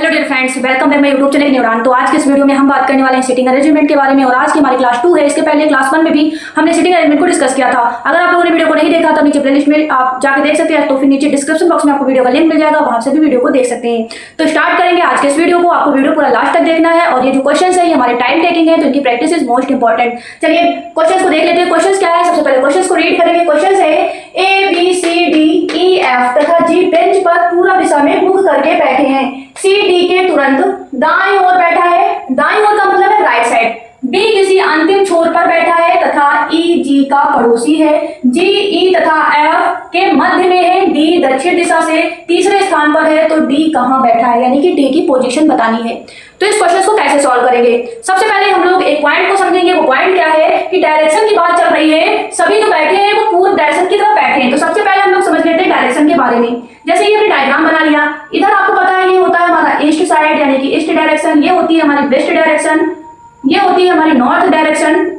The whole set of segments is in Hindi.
Hello dear friends, welcome back my YouTube channel Neuron. तो आज के इस वीडियो में हम बात करने वाले हैं सिटिंग अरेंजमेंट के बारे में। और आज की हमारी क्लास 2 है। इसके पहले क्लास 1 में भी हमने सिटिंग अरेंजमेंट को डिस्कस किया था। अगर आप लोगों ने वीडियो को नहीं देखा तो नीचे प्लेलिस्ट में आप जाकर देख सकते हैं, तो फिर नीचे डिस्क्रिप्शन बॉक्स में आपको वीडियो का लिंक मिल जाएगा, वहां से भी वीडियो को देख सकते हैं। तो स्टार्ट करेंगे आज के इस वीडियो को। आपको वीडियो पूरा लास्ट तक देखना है। और ये जो क्वेश्चन है ये हमारे टाइम टेकिंग है, तो इनकी प्रैक्टिस इज मोस्ट इंपॉर्टेंट। चलिए क्वेश्चन को देख लेते हैं। क्वेश्चन क्या है, सबसे पहले क्वेश्चन को रीड करेंगे। क्वेश्चन है A B C D E F तथा जी बेंच पर पूरा दिशा में मुख करके बैठे हैं। सी डी के तुरंत दाईं ओर बैठा है, दाईं ओर का मतलब है राइट साइड। डी किसी अंतिम छोर पर बैठा है तथा ई जी का पड़ोसी है। जी ई तथा एफ के मध्य में है। डी दक्षिण दिशा से तीसरे स्थान पर है। तो डी कहां बैठा है, यानी कि डी की पोजीशन बतानी है। तो इस क्वेश्चन को कैसे सॉल्व करेंगे, सबसे पहले हम लोग एक पॉइंट को समझेंगे। वो पॉइंट क्या है कि डायरेक्शन की बात चल रही है, सभी जो बैठे हैं वो पूर्व डायरेक्शन की तरफ बैठे हैं। तो सबसे पहले हम लोग समझ लेते हैं डायरेक्शन के बारे में। जैसे ये हमने डायग्राम बना लिया, इधर आपको पता है ये होता है हमारा ईस्ट साइड यानी कि ईस्ट डायरेक्शन, ये होती है हमारी वेस्ट डायरेक्शन, ये होती है हमारी नॉर्थ डायरेक्शन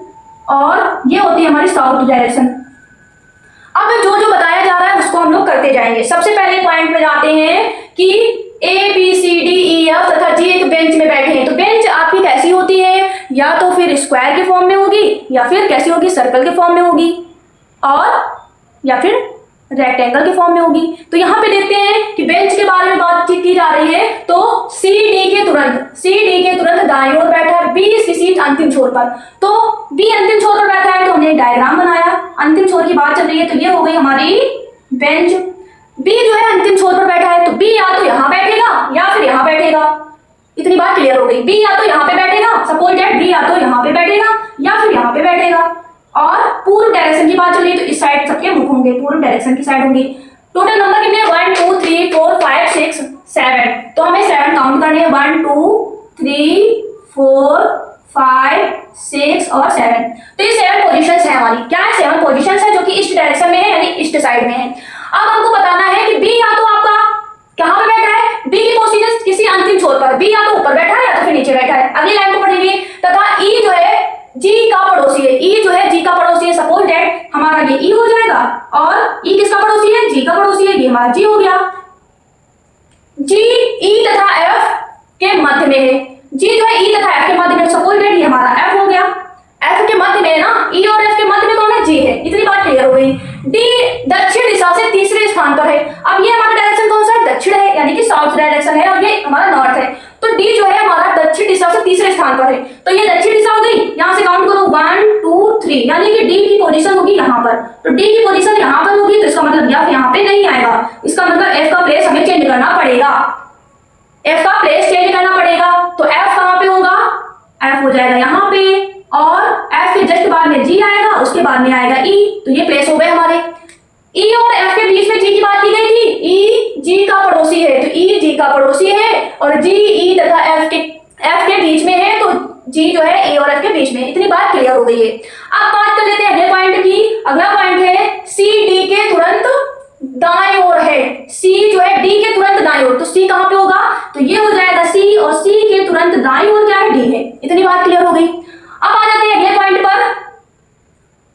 और ये होती है हमारी साउथ डायरेक्शन। अब जो जो बताया जा रहा है उसको हम लोग करते जाएंगे। सबसे पहले पॉइंट में जाते हैं कि A B C D E F तथा जी एक बेंच में बैठे हैं। तो बेंच आपकी कैसी होती है, या तो फिर स्क्वायर के फॉर्म में होगी, या फिर कैसी होगी, सर्कल के फॉर्म में होगी, और या फिर रेक्टेंगल के फॉर्म में होगी। तो यहाँ पे देखते हैं कि बेंच के बारे में बातचीत की जा रही है। तो सी डी के तुरंत दाईं ओर बैठा है। बी किसी अंतिम छोर पर, तो बी अंतिम छोर पर बैठा है, तो हमने डायग्राम बनाया। अंतिम छोर की बात चल रही है, तो ये हो गई हमारी बेंच। बी जो है अंतिम छोर पर बैठा है, तो बी या तो यहाँ बैठेगा या फिर यहाँ बैठेगा। इतनी बात क्लियर हो गई। बी या तो यहाँ पे बैठेगा, सपोज दैट बी या तो यहाँ पे बैठेगा या फिर यहाँ पे बैठेगा। और पूर्व डायरेक्शन की बात चल रही है, तो इस साइड सबके मुख होंगे, पूर्व डायरेक्शन की साइड होंगी। टोटल नंबर कितने, 1 2 3 4 5 6 7। तो हमें 7 काउंट करने हैं, 1 2 3 4 5 6 और 7। तो ये 7 पोजीशंस है हमारी। क्या है, 7 पोजीशंस है जो कि ईस्ट डायरेक्शन में है, यानी ईस्ट साइड में है। अब हमको बताना है कि बी या तो आपका कहां पे बैठा है, बी की पोजीशन किसी अंतिम छोर पर, बी या तो ऊपर बैठा है या तो फिर नीचे बैठा है। अगली लाइन को पढ़ेंगे। तथा ई जो है जी का पड़ोसी है, ई जो है जी का पड़ोसी है। सपोज दैट हमारा ये ई हो जाएगा, और ई किसका पड़ोसी है, जी का पड़ोसी है, ये हमारा जी हो गया। जी ई तथा एफ के मध्य में है। जी जो है ई तथा एफ के मध्य में, सपोज दैट ये हमारा एफ हो गया। एफ के मध्य में है ना, ई और एफ के मध्य में कौन है, जी है। इतनी बात क्लियर हो गई। डी दक्षिण दिशा से तीसरे स्थान पर है। अब ये हमारा डायरेक्शन कौन सा है, दक्षिण है, यानी कि साउथ डायरेक्शन है, और ये हमारा नॉर्थ है। तो डी जो है हमारा दक्षिण दिशा से तीसरे स्थान पर है। तो ये दक्षिण दिशा हो गई। यहाँ से काउंट करो 1 2 3, यानी कि डी की पोजीशन होगी यहाँ पर। तो डी की पोजीशन यहाँ पर होगी, तो इसका मतलब एफ यहाँ पे नहीं आएगा। इसका मतलब एफ का प्लेस हमें चेंज करना पड़ेगा, एफ का प्लेस चेंज करना पड़ेगा। तो एफ कहाँ पे होगा, एफ हो जाएगा यहाँ पे, और एफ के जस्ट बाद में जी आएगा, उसके बाद में आएगा ई। तो ये प्लेस हो गए हमारे। ई और एफ के बीच में जी की बात की गई थी। ई जी का पड़ोसी है, तो ई जी का पड़ोसी है, और जी ई तथा एफ के बीच में है। तो जी जो है ए और एफ के बीच में। इतनी बात क्लियर हो गई है। अब बात कर लेते हैं अगले पॉइंट की। अगला पॉइंट है सी डी के तुरंत दाएं ओर है। सी जो है डी के तुरंत दाएं ओर, तो सी कहां पे होगा, तो ये हो जाएगा सी, और सी के तुरंत दाएं ओर क्या है, डी है। इतनी बात क्लियर हो गई। अब आ जाते हैं अगले पॉइंट पर।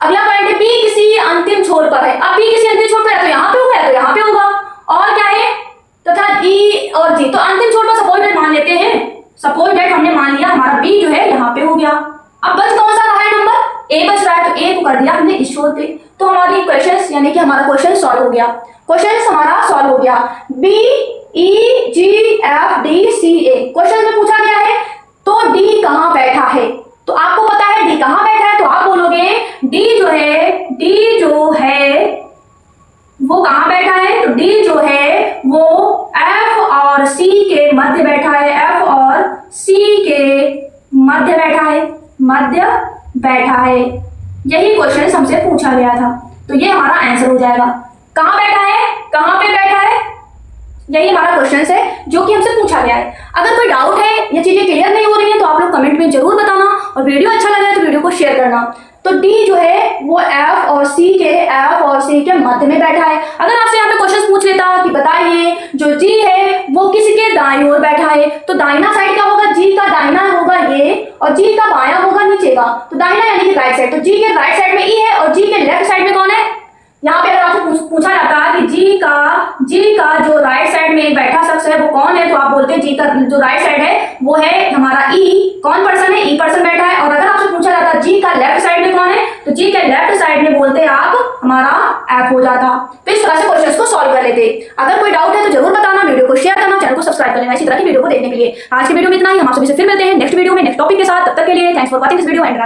अगला पॉइंट है बी किसी अंतिम छोर पर है। अब बी किसी अंतिम छोर पर है, तो यहाँ पे होगा या तो यहाँ पे होगा, और क्या है, तथा ई और जी। तो अंतिम छोर पर सपोज दैट मान लेते हैं, सपोज दैट हमने मान लिया हमारा बी जो है यहाँ पे हो गया। अब बच कौन सा रहा है, नंबर ए बच रहा है, तो ए को कर दिया हमने इस छोर पे। तो हमारी क्वेश्चन यानी कि हमारा क्वेश्चन सॉल्व हो गया। क्वेश्चन हमारा सॉल्व हो गया। बी ई जी एफ डी सी ए क्वेश्चन में पूछा गया है, तो डी कहाँ बैठा है। तो आपको पता है डी कहाँ बैठा है, तो आप बोलोगे डी जो है वो कहाँ बैठा है, तो डी जो है वो एफ और सी के मध्य बैठा है। एफ और सी के मध्य बैठा है। यही क्वेश्चन हमसे पूछा गया था, तो ये हमारा आंसर हो जाएगा। कहाँ बैठा है, कहाँ पे बैठा है, यही हमारा क्वेश्चन है जो कि हमसे पूछा गया है। अगर कोई डाउट है या चीजें क्लियर नहीं हो रही है, तो आप लोग कमेंट में जरूर बताना, और वीडियो अच्छा लगा है तो वीडियो को शेयर करना। तो डी जो है वो एफ और सी के मध्य में बैठा है। अगर आपसे यहाँ पे क्वेश्चन पूछ लेता कि बताइए जो जी है वो किसके दाईं ओर बैठा है, तो दाहिना साइड क्या होगा, जी का दाहिना होगा ये, और जी का बायां होगा नीचे का। तो दाहिना यानी कि राइट साइड, तो जी के राइट साइड में ई है, और जी के लेफ्ट साइड में कौन है, यहाँ पे अगर आपसे पूछा जाता है कि जी का जो राइट साइड में बैठा शख्स है वो कौन है, तो आप बोलते हैं जी का जो राइट साइड है वो है हमारा ई। कौन पर्सन है? ई पर्सन बैठा है। और अगर आपसे पूछा जाता है जी का लेफ्ट साइड में कौन है, तो जी के लेफ्ट साइड में बोलते हैं आप हमारा एफ हो जाता। तो इस तरह से क्वेश्चंस को सॉल्व कर लेते। अगर कोई डाउट है तो जरूर बताना, वीडियो को शेयर करना, चैनल को सब्सक्राइब कर लेना इसी तरह की वीडियो को देखने के लिए। आज के वीडियो में इतना ही। हम आपसे फिर मिलते हैं नेक्स्ट वीडियो में नेक्स्ट टॉपिक के साथ। तब तक के लिए thanks for watching this video and